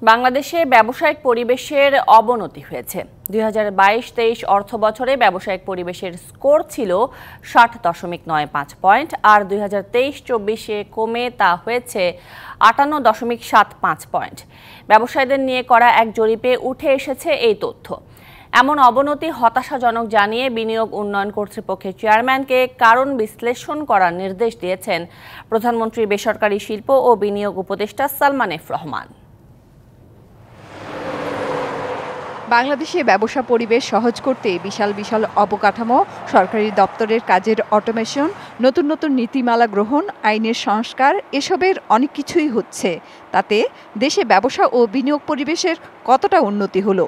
বাংলাদেশে ব্যবসায়িক পরিবেশের অবনতি হয়েছে। 2022-23 অর্থবছরে ব্যবসায়িক পরিবেশের স্কোর ছিল 60.95 পয়েন্ট, আর 2023-24-এ কমে তা হয়েছে 58.75 পয়েন্ট। ব্যবসায়ীদের নিয়ে করা এক জরিপে উঠে এসেছে এই তথ্য। এমন অবনতি হতাশাজনক জানিয়ে বিনিয়োগ উন্নয়ন কর্তৃপক্ষের চেয়ারম্যানকে কারণ বিশ্লেষণ করার নির্দেশ দিয়েছেন প্রধানমন্ত্রী বেসরকারি শিল্প ও বিনিয়োগ উপদেষ্টা সালমান এফ রহমান। বাংলাদেশে ব্যবসা পরিবেশ সহজ করতে বিশাল বিশাল অবকাঠামো, সরকারি দপ্তরের কাজের অটোমেশন, নতুন নতুন নীতিমালা গ্রহণ, আইনের সংস্কার, এসবের অনেক কিছুই হচ্ছে। তাতে দেশে ব্যবসা ও বিনিয়োগ পরিবেশের কতটা উন্নতি হলো?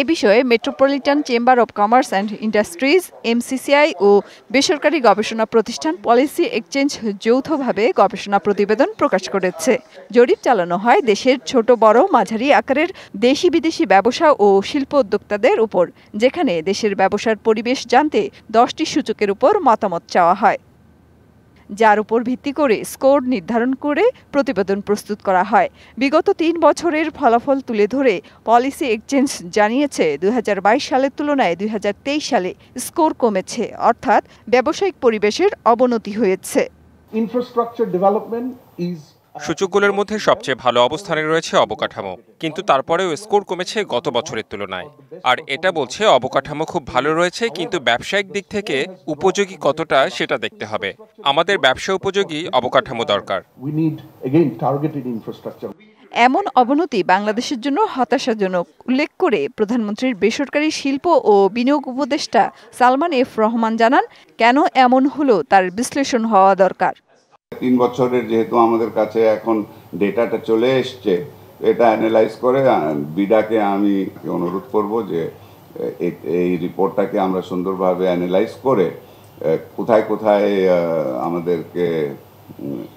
এ বিষয়ে metropolitan chamber of commerce and industries, MCCI ও বেসরকারি গবেষণা প্রতিষ্ঠান পলিসি এক্সচেঞ্জ যৌথভাবে গবেষণা প্রতিবেদন প্রকাশ করেছে। জরিপ চালানো হয় দেশের ছোট বড় মাঝারি আকারের দেশি বিদেশি ব্যবসা ও শিল্প উদ্যোক্তাদের উপর, যেখানে দেশের ব্যবসার পরিবেশ জানতে 10টি সূচকের উপর মতামত চাওয়া হয়, যার উপর ভিত্তি করে স্কোর নির্ধারণ করে প্রতিবেদন প্রস্তুত করা হয়। বিগত 3 বছরের ফলাফল তুলে ধরে পলিসি এক্সচেঞ্জ জানিয়েছে 2022 সালের তুলনায় 2023 সালে স্কোর কমেছে, অর্থাৎ ব্যবসায়িক পরিবেশের অবনতি হয়েছে। ইনফ্রাস্ট্রাকচার ডেভেলপমেন্ট ইজ সূচকগুলোর মধ্যে সবচেয়ে ভালো অবস্থানে রয়েছে অবকাঠামো, কিন্তু তারপরেও স্কোর কমেছে গত বছরের তুলনায়। আর এটা বলছে অবকাঠামো খুব ভালো রয়েছে, কিন্তু ব্যবসায়িক দিক থেকে উপযোগী কতটা সেটা দেখতে হবে। আমাদের ব্যবসা উপযোগী অবকাঠামো দরকার। এমন অবনতি বাংলাদেশের জন্য হতাশাজনক উল্লেখ করে প্রধানমন্ত্রীর বেসরকারি শিল্প ও বিনিয়োগ উপদেষ্টা সালমান এফ রহমান জানান, কেন এমন হলো তার বিশ্লেষণ হওয়া দরকার। 3 বছরের যেহেতু আমাদের কাছে এখন ডেটাটা চলে এসছে, এটা অ্যানালাইজ করে বিডাকে আমি অনুরোধ করব যে এই রিপোর্টটাকে আমরা সুন্দরভাবে অ্যানালাইজ করে কোথায় কোথায় আমাদেরকে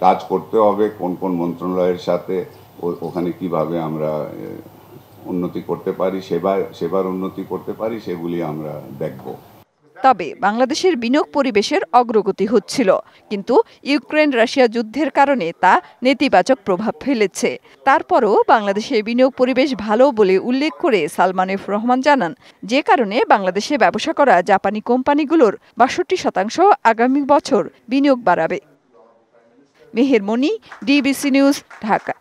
কাজ করতে হবে, কোন কোন মন্ত্রণালয়ের সাথে, ওখানে কিভাবে আমরা উন্নতি করতে পারি, সেবার উন্নতি করতে পারি, সেগুলি আমরা দেখব। তবে বাংলাদেশের বিনিয়োগ পরিবেশের অগ্রগতি হচ্ছিল, কিন্তু ইউক্রেন রাশিয়া যুদ্ধের কারণে তা নেতিবাচক প্রভাব ফেলেছে। তারপরও বাংলাদেশে বিনিয়োগ পরিবেশ ভালো বলে উল্লেখ করে সালমান এফ রহমান জানান, যে কারণে বাংলাদেশে ব্যবসা করা জাপানি কোম্পানিগুলোর 62% আগামী বছর বিনিয়োগ বাড়াবে। মেহের মনি, ডিবিসি নিউজ, ঢাকা।